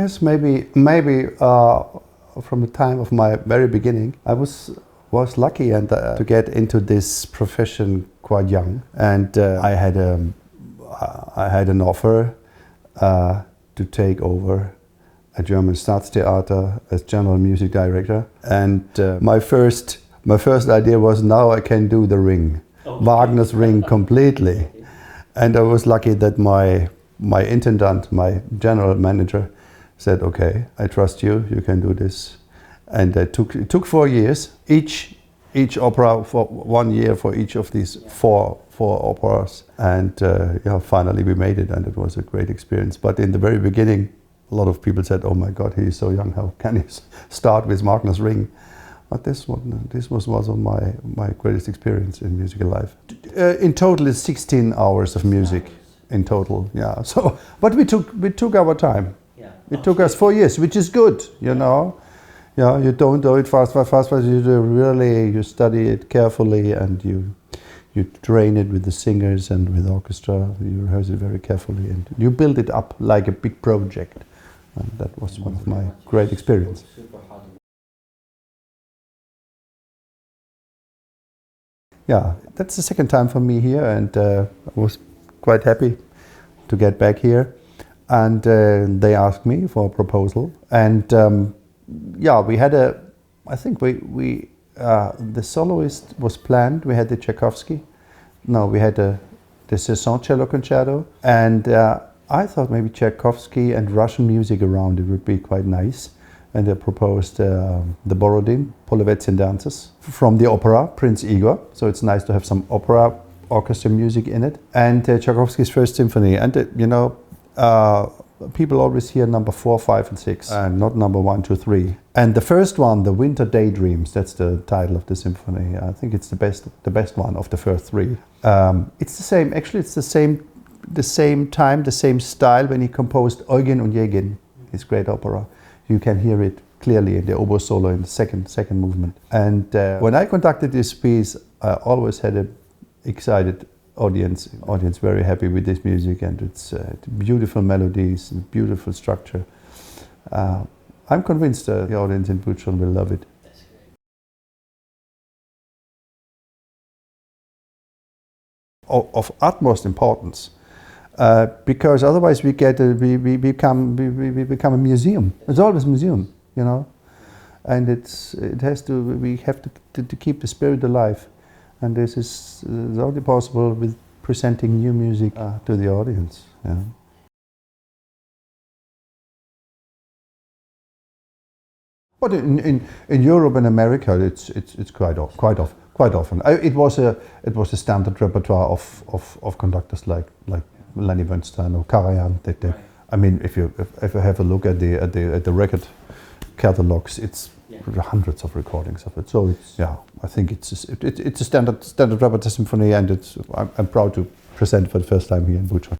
guess maybe from the time of my very beginning, I was lucky and to get into this profession quite young, and I had an offer to take over a German Staatstheater as general music director, and my first idea was, now I can do the Ring, Wagner's Ring completely, and I was lucky that my intendant, my general manager, said, "Okay, I trust you. You can do this." And it took 4 years, each opera for 1 year for each of these four operas, and finally we made it, and it was a great experience. But in the very beginning, a lot of people said, "Oh my God, he is so young. How can he start with Wagner's Ring?" But this was one of my greatest experience in musical life. In total, it's 16 hours of music. In total, yeah. So, but we took our time. Yeah. It took us 4 years, which is good, you know. Yeah, you don't do it fast. You study it carefully, and you train it with the singers and with the orchestra. You rehearse it very carefully, and you build it up like a big project. And that was one of my great experience. Yeah, that's the second time for me here, and I was quite happy to get back here. And they asked me for a proposal, and we had the soloist was planned. We had the Tchaikovsky. No, we had the Saison cello concerto, and I thought maybe Tchaikovsky and Russian music around it would be quite nice. And they proposed the Borodin, Polovetsin dances from the opera Prince Igor. So it's nice to have some opera orchestra music in it, and Tchaikovsky's First Symphony. And people always hear number 4, 5, and 6, and not number 1, 2, 3. And the first one, the Winter Daydreams, that's the title of the symphony. I think it's the best one of the first 3. It's the same. Actually, it's the same time, the same style when he composed Eugen und Yegin, his great opera. You can hear it clearly in the oboe solo in the second movement. And when I conducted this piece, I always had an excited audience very happy with this music, and it's beautiful melodies and beautiful structure. I'm convinced the audience in Bu천 will love it. That's great. Of utmost importance. Because otherwise we become a museum. It's always a museum, you know, and we have to keep the spirit alive, and this is only possible with presenting new music to the audience. Yeah. But in Europe and America, it's quite often. It was a standard repertoire of conductors like Lenny Bernstein or Karajan. I mean, if you have a look at the record catalogs, it's hundreds of recordings of it. So I think it's a standard repertoire symphony, and I'm proud to present for the first time here in Bu천.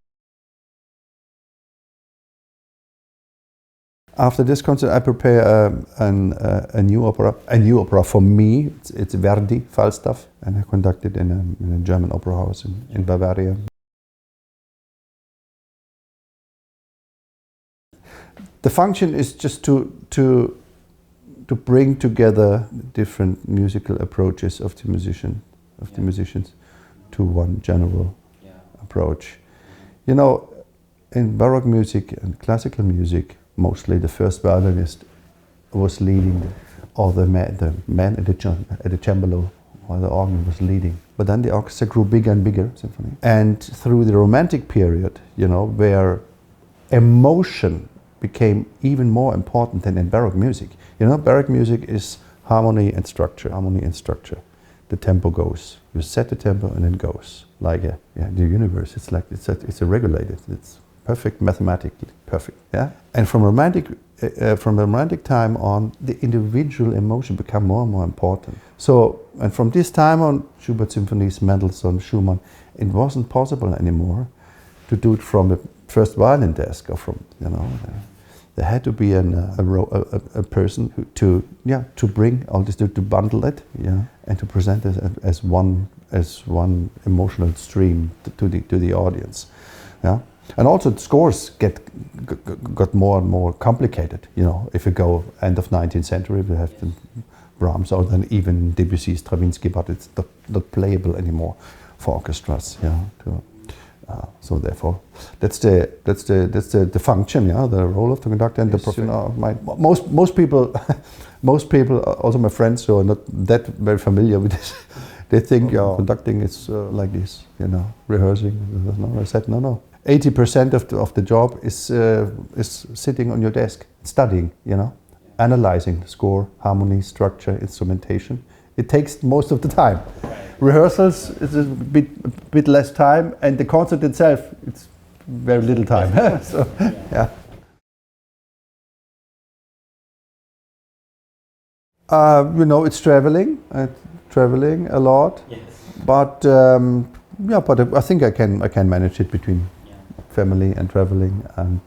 After this concert, I prepare a new opera. A new opera for me. It's Verdi, Falstaff, and I conduct it in a German opera house in Bavaria. The function is just to bring together different musical approaches of the musicians to one general approach. You know, in Baroque music and classical music, mostly the first violinist was leading, or the man at the cembalo or the organ was leading. But then the orchestra grew bigger and bigger, symphony. And through the Romantic period, you know, where emotion became even more important than in Baroque music. You know, Baroque music is harmony and structure. Harmony and structure. The tempo goes. You set the tempo and it goes. Like the universe. It's like it's a regulated. It's perfect, mathematically perfect. Yeah. And from the romantic time on, the individual emotion became more and more important. So, and from this time on, Schubert symphonies, Mendelssohn, Schumann, it wasn't possible anymore to do it from the first violin desk, or from, you know, there had to be a person to bring all this, to bundle it, and to present it as one emotional stream to the audience, And also the scores got more and more complicated. You know, if you go end of 19th century, we have the Brahms or then even Debussy's Stravinsky, but it's not playable anymore for orchestras. Yeah, so therefore, that's the function. Yeah, the role of the conductor and the professional. Most people, also my friends who are not that very familiar with this, they think conducting is like this. You know, rehearsing. No, I said no. 80% of the job is sitting on your desk, studying, you know, analyzing the score, harmony, structure, instrumentation. It takes most of the time. Rehearsals is a bit less time, and the concert itself, it's very little time. So, yeah. You know, it's traveling a lot. Yes. But but I think I can manage it between family and traveling, and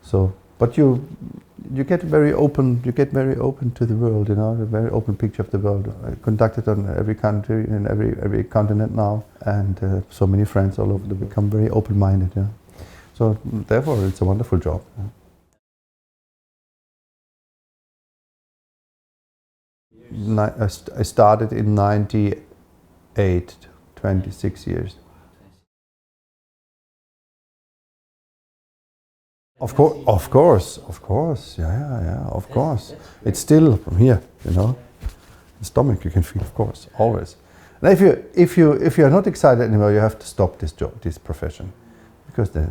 so. But you get very open. You get very open to the world. You know, a very open picture of the world. I conducted on every country in every continent now, and so many friends all over. They become very open-minded. Yeah. So therefore, it's a wonderful job. Yeah. I started in '98, 26 years. Of course, yeah, of course. It's still from here, you know. The stomach you can feel, of course, always. And if you're not excited anymore, you have to stop this job, this profession, because then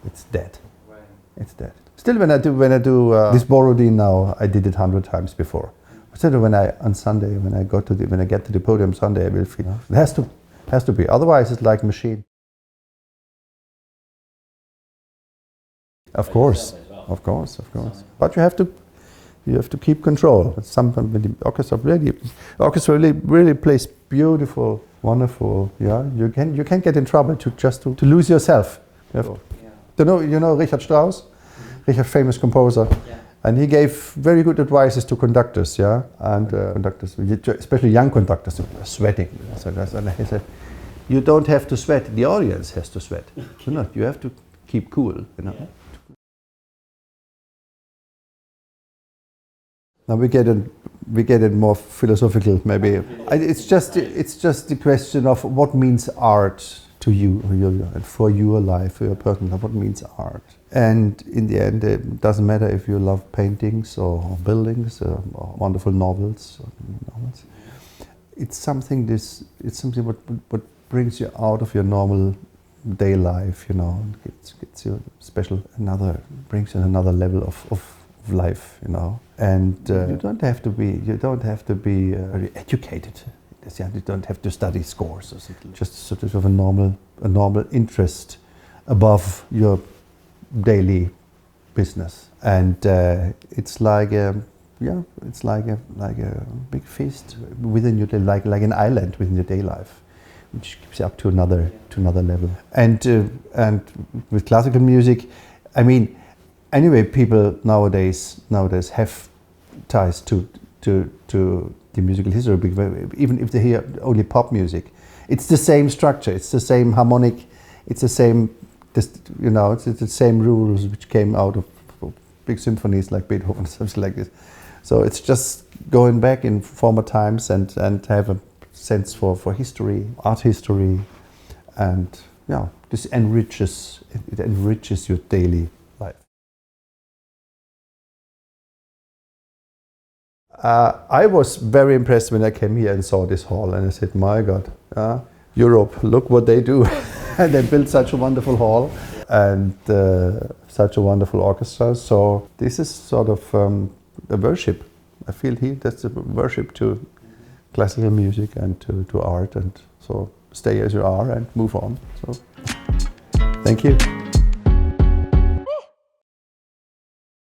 it's dead. Right. It's dead. Still, when I do this Borodin now, I did it 100 times before. But when on Sunday, when I get to the podium Sunday, I will feel it has to be. Otherwise, it's like a machine. Of course. But you have to keep control. Sometimes when the orchestra really plays beautiful, wonderful. Yeah, you can get in trouble to lose yourself. You know Richard Strauss, Richard, famous composer, and he gave very good advices to conductors. Yeah, and conductors, especially young conductors, who are sweating. So he said, you don't have to sweat. The audience has to sweat. You have to keep cool. You know. Yeah. Now we get it more philosophical, maybe. It's just the question of what means art to you, and for your life, for your personal life. What means art? And in the end, it doesn't matter if you love paintings or buildings or wonderful novels. It's something. It's something what brings you out of your normal day life. You know, gets you special. Brings you another level of life, you know, and you don't have to be very educated. You don't have to study scores or something. Just sort of a normal interest above your daily business, and it's like a big feast within your day, like an island within your day life, which keeps you up to another level. And with classical music, I mean. Anyway, people nowadays have ties to the musical history, even if they hear only pop music. It's the same structure, it's the same harmonic, it's the same, it's the same rules which came out of big symphonies like Beethoven, something like this. So it's just going back in former times and have a sense for history, art history, and this enriches your daily life. I was very impressed when I came here and saw this hall, and I said, my God, Europe, look what they do. And they built such a wonderful hall and such a wonderful orchestra. So this is sort of a worship. I feel that's a worship to classical music and to art. And so stay as you are and move on. So thank you.